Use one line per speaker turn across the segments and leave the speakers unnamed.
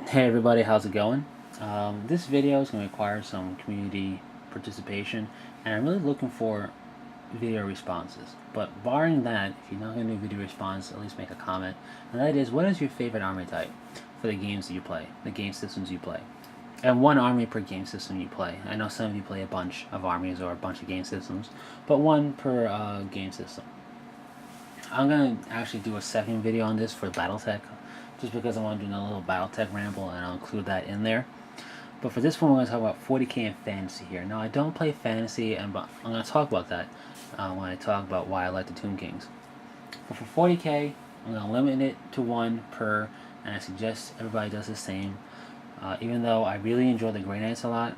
Hey everybody, how's it going? This video is going to require some community participation, and I'm really looking for video responses. But barring that, if you're not going to do video response, at least make a comment. And that is, what is your favorite army type for the games that you play, the game systems you play? And one army per game system you play. I know some of you play a bunch of armies or a bunch of game systems, but one per game system. I'm going to actually do a second video on this for Battletech, just because I want to do a little Battletech ramble, and I'll include that in there. But for this one, we're going to talk about 40k and fantasy here. Now, I don't play fantasy, but I'm going to talk about that when I talk about why I like the Tomb Kings. But for 40k, I'm going to limit it to one per, and I suggest everybody does the same. Even though I really enjoy the Grey Knights a lot,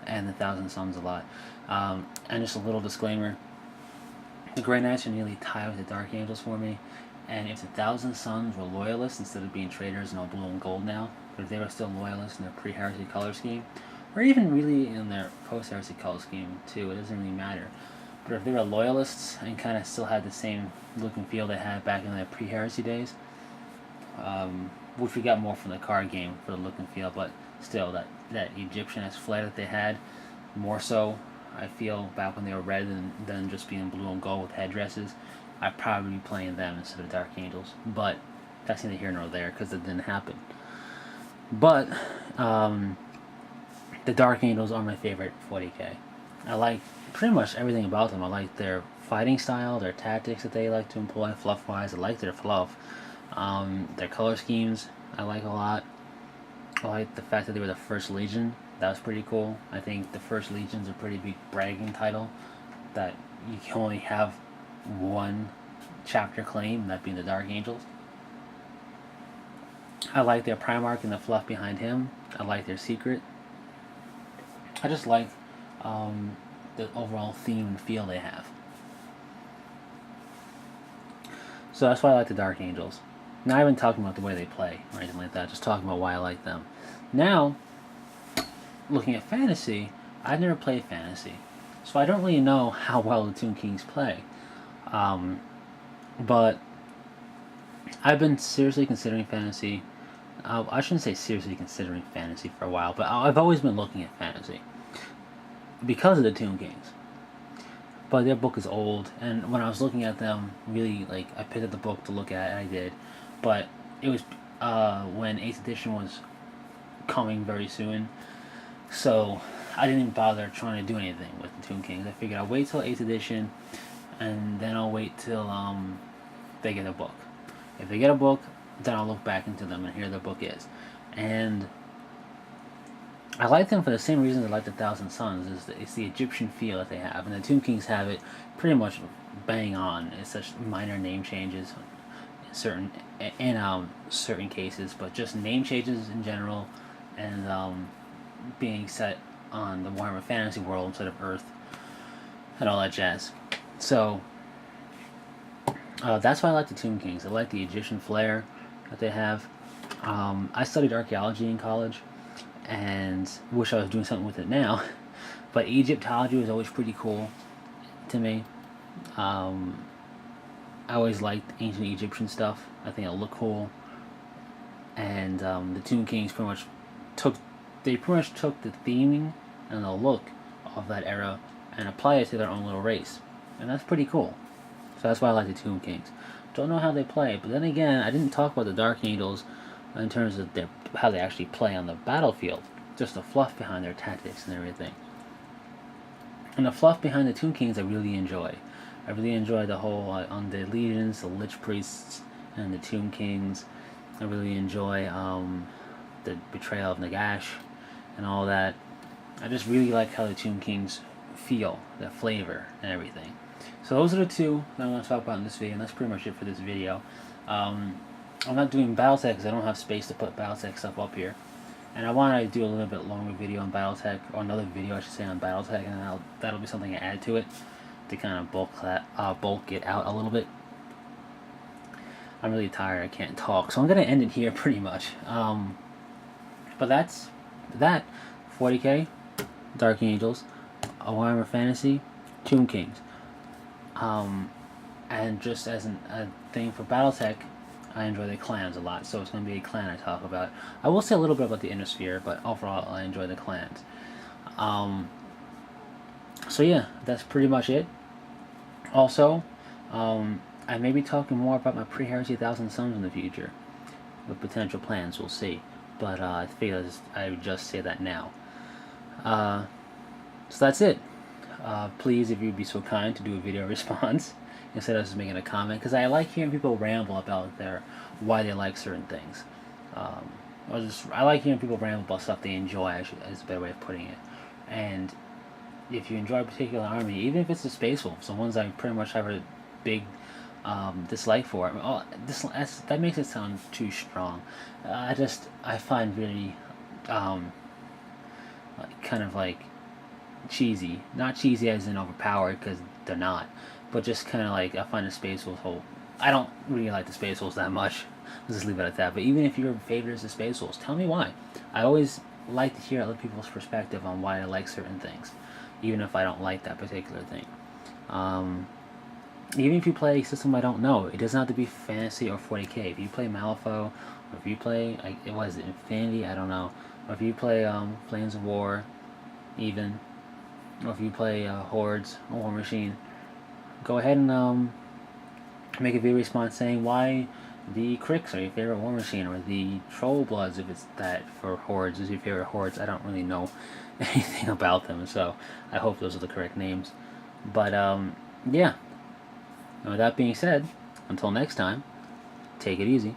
and the Thousand Suns a lot. And just a little disclaimer, the Grey Knights are nearly tied with the Dark Angels for me, and if the Thousand Suns were loyalists instead of being traitors and all blue and gold now, but if they were still loyalists in their pre-heresy color scheme, or even really in their post-heresy color scheme too, it doesn't really matter. But if they were loyalists and kind of still had the same look and feel they had back in their pre-heresy days, which we got more from the card game for the look and feel, but still that Egyptian-esque flair that they had, more so I feel back when they were red than just being blue and gold with headdresses, I'd probably be playing them instead of Dark Angels. But that's neither here nor there because it didn't happen. But the Dark Angels are my favorite 40k. I like pretty much everything about them. I like their fighting style, their tactics that they like to employ, fluff-wise. I like their fluff. Their color schemes I like a lot. I like the fact that they were the first Legion. That was pretty cool. I think the first Legion's a pretty big bragging title that you can only have one chapter claim, that being the Dark Angels. I like their Primarch and the fluff behind him. I like their secret. I just like the overall theme and feel they have. So that's why I like the Dark Angels. Not even talking about the way they play or anything like that, just talking about why I like them. Now, looking at fantasy, I've never played fantasy, so I don't really know how well the Tomb Kings play. But I've been seriously considering fantasy. I shouldn't say seriously considering fantasy for a while, but I've always been looking at fantasy because of the Tomb Kings. But their book is old, and when I was looking at them, really, like, I picked up the book to look at, and I did. But it was when 8th edition was coming very soon, so I didn't even bother trying to do anything with the Tomb Kings. I figured I'll wait till 8th edition, and then I'll wait till they get a book. If they get a book, then I'll look back into them, and here the book is. And I like them for the same reasons I like the Thousand Suns. It's the Egyptian feel that they have, and the Tomb Kings have it pretty much bang on. It's such minor name changes in certain cases, but just name changes in general, and being set on the Warhammer Fantasy world instead of Earth, and all that jazz. So that's why I like the Tomb Kings. I like the Egyptian flair that they have. I studied archaeology in college, and wish I was doing something with it now. But Egyptology was always pretty cool to me. I always liked ancient Egyptian stuff. I think it looked cool. And the Tomb Kings pretty much took the theming and the look of that era and applied it to their own little race, and that's pretty cool. So that's why I like the Tomb Kings. Don't know how they play, but then again, I didn't talk about the Dark Angels in terms of how they actually play on the battlefield. Just the fluff behind their tactics and everything. And the fluff behind the Tomb Kings I really enjoy. I really enjoy the whole Undead Legions, the Lich Priests, and the Tomb Kings. I really enjoy the betrayal of Nagash and all that. I just really like how the Tomb Kings feel, the flavor and everything. So those are the two that I'm going to talk about in this video, and that's pretty much it for this video. I'm not doing Battletech because I don't have space to put Battletech stuff up here. And I want to do a little bit longer video on Battletech, or another video I should say on Battletech, and that'll be something I add to it to kind of bulk it out a little bit. I'm really tired, I can't talk, so I'm going to end it here pretty much. But that's that. 40k, Dark Angels, Warhammer Fantasy, Tomb Kings. And just as a thing for Battletech, I enjoy the clans a lot, so it's going to be a clan I talk about. I will say a little bit about the Inner Sphere, but overall I enjoy the clans. So yeah, that's pretty much it. Also, I may be talking more about my pre-Heresy 1000 Suns in the future, with potential plans, we'll see. But I feel I would just say that now. So that's it. Please, if you'd be so kind to do a video response instead of just making a comment, because I like hearing people ramble about why they like certain things. I like hearing people ramble about stuff they enjoy. Actually, is a better way of putting it. And if you enjoy a particular army, even if it's the Space Wolves, the ones I pretty much have a big dislike for, that makes it sound too strong. I find really kind of like cheesy. Not cheesy as in overpowered, because they're not, but just kind of like I find the Space Wolves whole. I don't really like the Space Wolves that much. Let's just leave it at that. But even if your favorite is the Space Wolves, tell me why. I always like to hear other people's perspective on why I like certain things, even if I don't like that particular thing. Even if you play a system I don't know, it doesn't have to be fantasy or 40k. If you play Malifaux, or if you play, it was Infinity, I don't know, or if you play Flames of War, even, or if you play Hordes or War Machine, go ahead and make a video response saying why the Cricks are your favorite War Machine, or the Troll Bloods, if it's that for Hordes, is your favorite Hordes. I don't really know anything about them, so I hope those are the correct names. But yeah. And with that being said, until next time, take it easy.